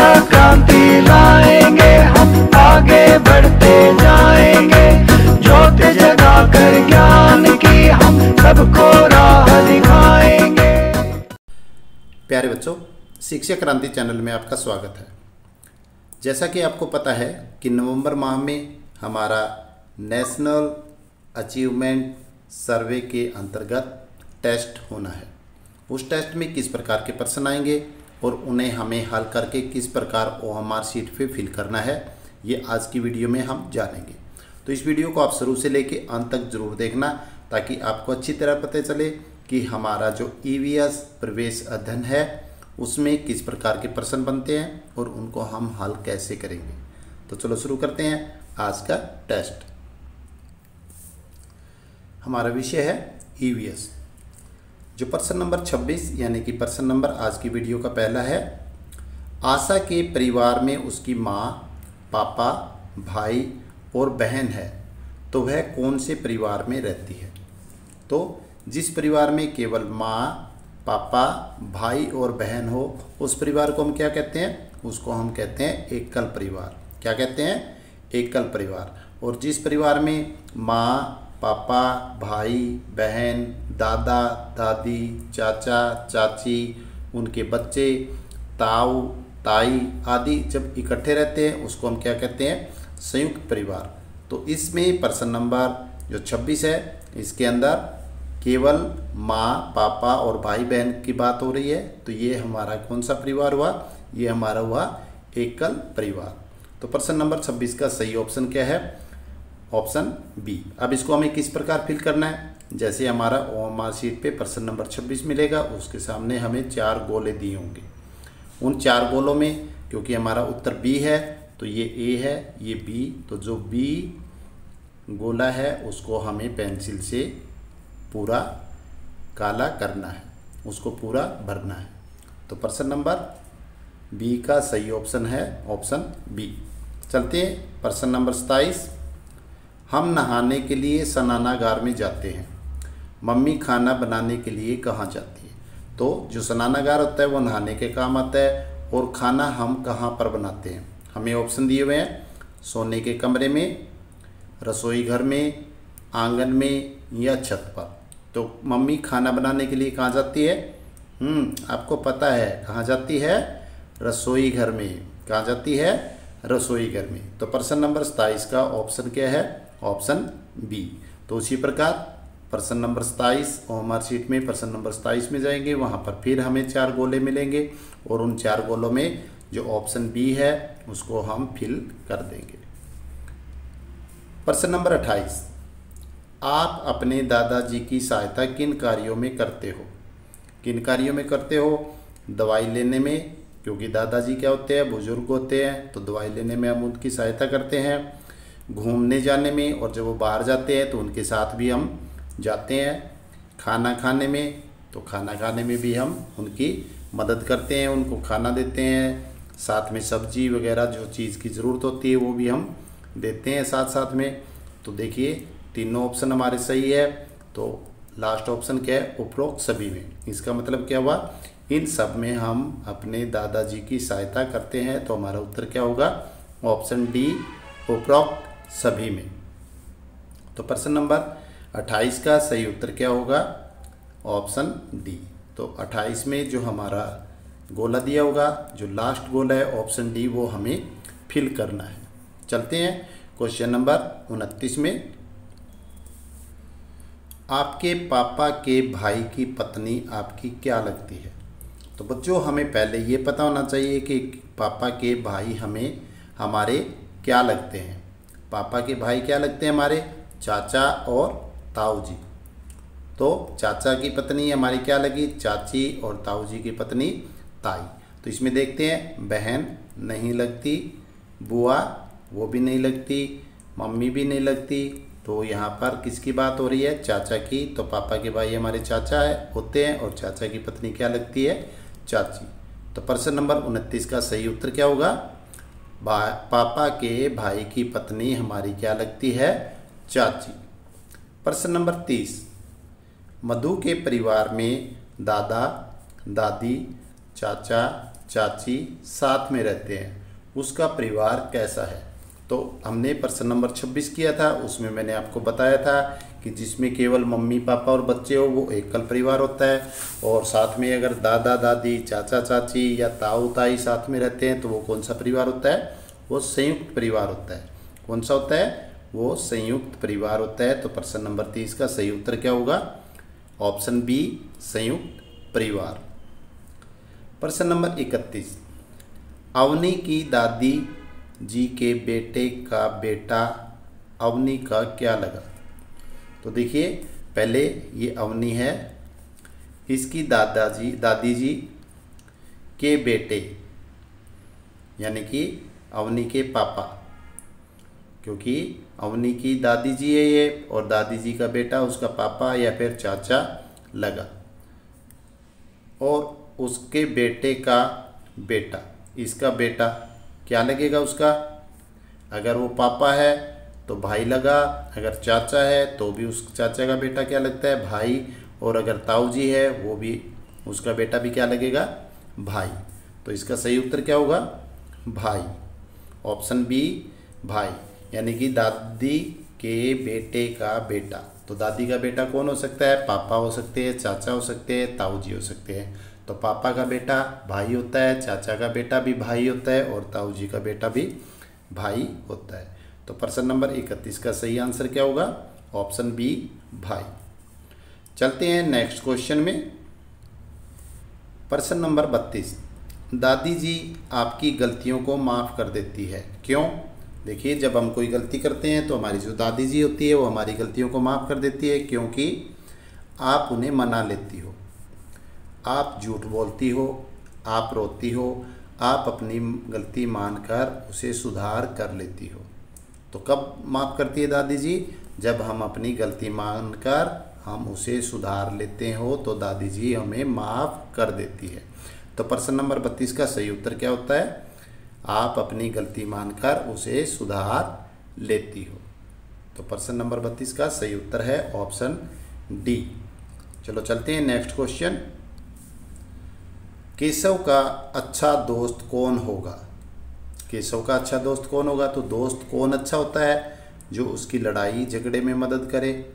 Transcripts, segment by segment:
शिक्षा क्रांति लाएंगे, हम आगे बढ़ते जाएंगे। ज्योति जगाकर ज्ञान की हम सबको राह दिखाएंगे। प्यारे बच्चों, शिक्षा क्रांति चैनल में आपका स्वागत है। जैसा कि आपको पता है कि नवंबर माह में हमारा नेशनल अचीवमेंट सर्वे के अंतर्गत टेस्ट होना है। उस टेस्ट में किस प्रकार के प्रश्न आएंगे और उन्हें हमें हल करके किस प्रकार OMR शीट पे फिल करना है, ये आज की वीडियो में हम जानेंगे। तो इस वीडियो को आप शुरू से लेके अंत तक जरूर देखना, ताकि आपको अच्छी तरह पता चले कि हमारा जो EVS प्रवेश अध्ययन है उसमें किस प्रकार के प्रश्न बनते हैं और उनको हम हल कैसे करेंगे। तो चलो शुरू करते हैं आज का टेस्ट। हमारा विषय है EVS। जो प्रश्न नंबर 26 यानी कि प्रश्न नंबर आज की वीडियो का पहला है, आशा के परिवार में उसकी माँ, पापा, भाई और बहन है, तो वह कौन से परिवार में रहती है। तो जिस परिवार में केवल माँ, पापा, भाई और बहन हो, उस परिवार को हम क्या कहते हैं? उसको हम कहते हैं एकल परिवार। क्या कहते हैं? एकल परिवार। और जिस परिवार में माँ, पापा, भाई, बहन, दादा, दादी, चाचा, चाची, उनके बच्चे, ताऊ, ताई आदि जब इकट्ठे रहते हैं उसको हम क्या कहते हैं? संयुक्त परिवार। तो इसमें प्रश्न नंबर जो 26 है, इसके अंदर केवल माँ, पापा और भाई बहन की बात हो रही है। तो ये हमारा कौन सा परिवार हुआ? ये हमारा हुआ एकल परिवार। तो प्रश्न नंबर 26 का सही ऑप्शन क्या है? Option B. अब इसको हमें किस प्रकार फिल करना है? जैसे हमारा OMR शीट पे प्रश्न नंबर 26 मिलेगा, उसके सामने हमें 4 गोले दिए होंगे। उन 4 गोलों में क्योंकि हमारा उत्तर बी है तो ये ए है, ये बी, तो जो बी गोला है उसको हमें पेंसिल से पूरा काला करना है, उसको पूरा भरना है। तो प्रश्न नंबर बी का सही ऑप्शन है ऑप्शन बी। चलते हैं प्रश्न नंबर 27। हम नहाने के लिए स्नानागार में जाते हैं, मम्मी खाना बनाने के लिए कहाँ जाती है। तो जो स्नानागार होता है वो नहाने के काम आता है, और खाना हम कहाँ पर बनाते हैं? हमें ऑप्शन दिए हुए हैं, सोने के कमरे में, रसोई घर में, आंगन में या छत पर। तो मम्मी खाना बनाने के लिए कहाँ जाती है? आपको पता है कहाँ जाती है? रसोई घर में। कहाँ जाती है? रसोई घर में। तो प्रश्न नंबर 27 का ऑप्शन क्या है? Option B. तो उसी प्रकार प्रश्न नंबर 27 OMR शीट में प्रश्न नंबर 27 में जाएंगे, वहाँ पर फिर हमें 4 गोले मिलेंगे और उन 4 गोलों में जो ऑप्शन बी है उसको हम फिल कर देंगे। प्रश्न नंबर 28। आप अपने दादाजी की सहायता किन कार्यों में करते हो? किन कार्यों में करते हो? दवाई लेने में, क्योंकि दादाजी क्या होते हैं? बुजुर्ग होते हैं, तो दवाई लेने में हम उनकी सहायता करते हैं। घूमने जाने में, और जब वो बाहर जाते हैं तो उनके साथ भी हम जाते हैं। खाना खाने में, तो खाना खाने में भी हम उनकी मदद करते हैं, उनको खाना देते हैं। साथ में सब्जी वगैरह जो चीज़ की ज़रूरत होती है वो भी हम देते हैं साथ साथ में। तो देखिए तीनों ऑप्शन हमारे सही है। तो लास्ट ऑप्शन क्या है? उपरोक्त सभी में। इसका मतलब क्या हुआ? इन सब में हम अपने दादाजी की सहायता करते हैं। तो हमारा उत्तर क्या होगा? ऑप्शन डी, उपरोक्त सभी में। तो प्रश्न नंबर 28 का सही उत्तर क्या होगा? Option D. तो 28 में जो हमारा गोला दिया होगा, जो लास्ट गोला है ऑप्शन डी, वो हमें फिल करना है। चलते हैं क्वेश्चन नंबर 29 में। आपके पापा के भाई की पत्नी आपकी क्या लगती है? तो बच्चों हमें पहले ये पता होना चाहिए कि पापा के भाई हमें हमारे क्या लगते हैं। पापा के भाई क्या लगते हैं? हमारे चाचा और ताऊ जी। तो चाचा की पत्नी हमारी क्या लगी? चाची, और ताऊ जी की पत्नी ताई। तो इसमें देखते हैं, बहन नहीं लगती, बुआ वो भी नहीं लगती, मम्मी भी नहीं लगती। तो यहाँ पर किसकी बात हो रही है? चाचा की। तो पापा के भाई हमारे चाचा होते हैं, और चाचा की पत्नी क्या लगती है? चाची। तो प्रश्न नंबर 29 का सही उत्तर क्या होगा? पापा के भाई की पत्नी हमारी क्या लगती है? चाची। प्रश्न नंबर 30। मधु के परिवार में दादा, दादी, चाचा, चाची साथ में रहते हैं, उसका परिवार कैसा है। तो हमने प्रश्न नंबर 26 किया था, उसमें मैंने आपको बताया था कि जिसमें केवल मम्मी पापा और बच्चे हो वो एकल परिवार होता है, और साथ में अगर दादा दादी चाचा चाची या ताऊ ताई साथ में रहते हैं तो वो कौन सा परिवार होता है, वो संयुक्त परिवार होता है। कौन सा होता है, वो संयुक्त परिवार होता है। तो प्रश्न नंबर 30 का सही उत्तर क्या होगा, ऑप्शन बी संयुक्त परिवार। प्रश्न नंबर 31, अवनी की दादी जी के बेटे का बेटा अवनी का क्या लगा। तो देखिए पहले ये अवनी है, इसकी दादी जी के बेटे यानी कि अवनी के पापा, क्योंकि अवनी की दादी जी है ये और दादी जी का बेटा उसका पापा या फिर चाचा लगा, और उसके बेटे का बेटा, इसका बेटा क्या लगेगा उसका, अगर वो पापा है तो भाई लगा, अगर चाचा है तो भी उस चाचा का बेटा क्या लगता है, भाई, और अगर ताऊ जी है वो भी उसका बेटा भी क्या लगेगा, भाई। तो इसका सही उत्तर क्या होगा, भाई, ऑप्शन बी भाई, यानी कि दादी के बेटे का बेटा। तो दादी का बेटा कौन हो सकता है, पापा हो सकते हैं, चाचा हो सकते हैं, ताऊ जी हो सकते हैं। तो पापा का बेटा भाई होता है, चाचा का बेटा भी भाई होता है और ताऊ जी का बेटा भी भाई होता है। तो प्रश्न नंबर 31 का सही आंसर क्या होगा, ऑप्शन बी भाई। चलते हैं नेक्स्ट क्वेश्चन में। प्रश्न नंबर 32, दादी जी आपकी गलतियों को माफ़ कर देती है, क्यों। देखिए जब हम कोई गलती करते हैं तो हमारी जो दादी जी होती है वो हमारी गलतियों को माफ़ कर देती है, क्योंकि आप उन्हें मना लेती हो, आप झूठ बोलती हो, आप रोती हो, आप अपनी गलती मानकर उसे सुधार कर लेती हो। तो कब माफ़ करती है दादी जी, जब हम अपनी गलती मानकर हम उसे सुधार लेते हो तो दादी जी हमें माफ़ कर देती है। तो प्रश्न नंबर 32 का सही उत्तर क्या होता है, आप अपनी गलती मानकर उसे सुधार लेती हो। तो प्रश्न नंबर 32 का सही उत्तर है ऑप्शन डी। चलो चलते हैं नेक्स्ट क्वेश्चन। केशव का अच्छा दोस्त कौन होगा। केशव का अच्छा दोस्त कौन होगा, तो दोस्त कौन अच्छा होता है, जो उसकी लड़ाई झगड़े में मदद करे,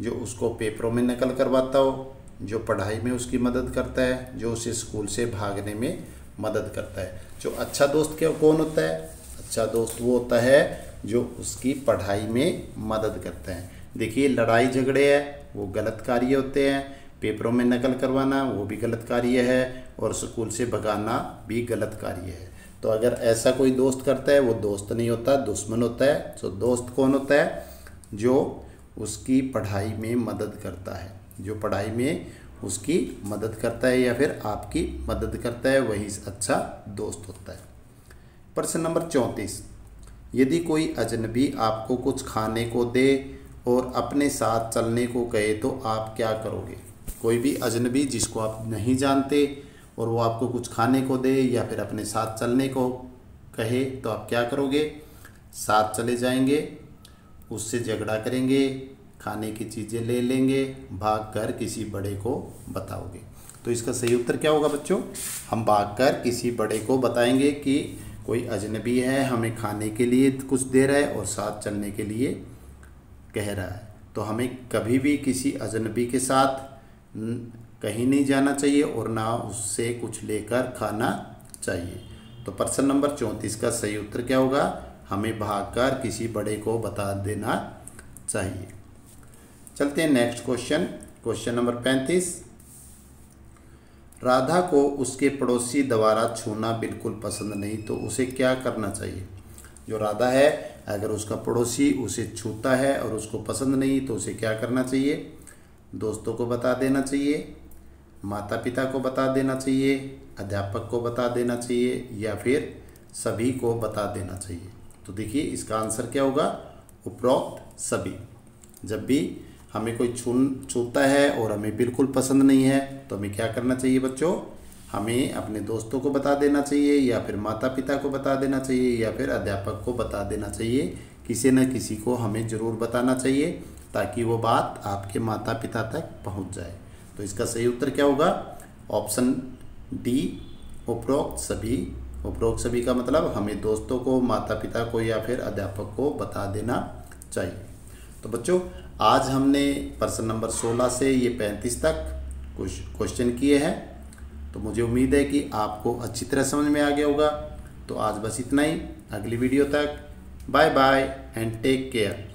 जो उसको पेपरों में नकल करवाता हो, जो पढ़ाई में उसकी मदद करता है, जो उसे स्कूल से भागने में मदद करता है। जो अच्छा दोस्त क्या कौन होता है, अच्छा दोस्त वो होता है जो उसकी पढ़ाई में मदद करता है। देखिए लड़ाई झगड़े है वो गलत कार्य होते हैं, पेपरों में नकल करवाना वो भी गलत कार्य है, और स्कूल से भगाना भी गलत कार्य है। तो अगर ऐसा कोई दोस्त करता है वो दोस्त नहीं होता, दुश्मन होता है। तो दोस्त कौन होता है, जो उसकी पढ़ाई में मदद करता है, जो पढ़ाई में उसकी मदद करता है या फिर आपकी मदद करता है, वही अच्छा दोस्त होता है। प्रश्न नंबर 34, यदि कोई अजनबी आपको कुछ खाने को दे और अपने साथ चलने को कहे तो आप क्या करोगे। कोई भी अजनबी जिसको आप नहीं जानते और वो आपको कुछ खाने को दे या फिर अपने साथ चलने को कहे तो आप क्या करोगे, साथ चले जाएंगे, उससे झगड़ा करेंगे, खाने की चीज़ें ले लेंगे, भागकर किसी बड़े को बताओगे। तो इसका सही उत्तर क्या होगा बच्चों, हम भागकर किसी बड़े को बताएंगे कि कोई अजनबी है हमें खाने के लिए कुछ दे रहा है और साथ चलने के लिए कह रहा है। तो हमें कभी भी किसी अजनबी के साथ कहीं नहीं जाना चाहिए और ना उससे कुछ लेकर खाना चाहिए। तो प्रश्न नंबर 34 का सही उत्तर क्या होगा, हमें भागकर किसी बड़े को बता देना चाहिए। चलते हैं next question, question number 35, Radha को उसके पड़ोसी द्वारा छूना बिल्कुल पसंद नहीं तो उसे क्या करना चाहिए। जो राधा है अगर उसका पड़ोसी उसे छूता है और उसको पसंद नहीं तो उसे क्या करना चाहिए, दोस्तों को बता देना चाहिए, माता पिता को बता देना चाहिए, अध्यापक को बता देना चाहिए या फिर सभी को बता देना चाहिए। तो देखिए इसका आंसर क्या होगा, उपरोक्त सभी। जब भी हमें कोई छूता है और हमें बिल्कुल पसंद नहीं है तो हमें क्या करना चाहिए बच्चों, हमें अपने दोस्तों को बता देना चाहिए या फिर माता पिता को बता देना चाहिए या फिर अध्यापक को बता देना चाहिए। किसी न किसी को हमें ज़रूर बताना चाहिए ताकि वो बात आपके माता पिता तक पहुंच जाए। तो इसका सही उत्तर क्या होगा, ऑप्शन डी उपरोक्त सभी का मतलब हमें दोस्तों को, माता पिता को या फिर अध्यापक को बता देना चाहिए। तो बच्चों आज हमने प्रश्न नंबर 16 से ये 35 तक कुछ क्वेश्चन किए हैं। तो मुझे उम्मीद है कि आपको अच्छी तरह समझ में आ गया होगा। तो आज बस इतना ही। अगली वीडियो तक bye bye and take care.